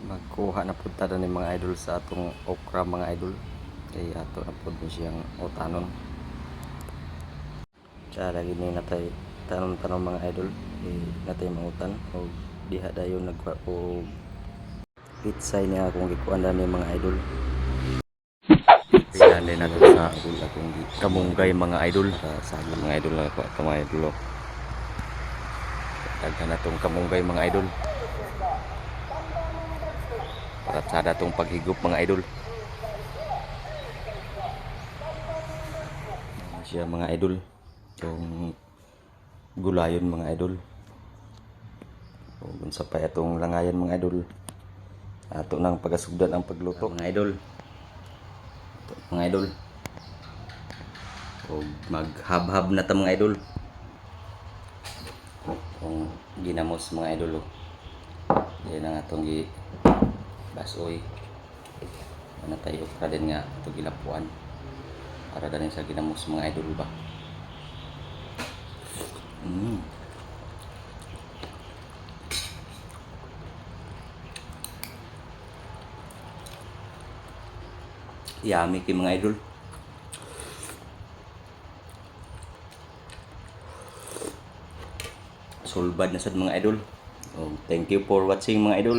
magkuha na pud ta ni mga idol sa atong okra mga idol, kay ato na pud ni siyang utanon. Sa lagi ni natay tanom-tanom mga idol, natay mangutan o diha dayon nagkuha og pitsay niya akong gikuan ni mga idol. Yan din nato sa akong kamunggay mga idol, sa mga idol na ko mga idol. Daghan na tong kamunggay mga idol. Para sa datong paghigop mga idol. Siya mga idol. Itong gulayon mga idol. O unsa pa itong langayan mga idol. Ato nang pagasugdan ang pagluto mga idol. Ito, mga idol. O maghab-hab na ta mga idol. Kung ginamos mga idol. Yan ang atong basoy. Ano tayo para din nga ito gilapuan. Para ganin sa ginamos mga idol ba. Yummy kay mga idol. Sulbad na sad mga idol. Thank you for watching mga idol.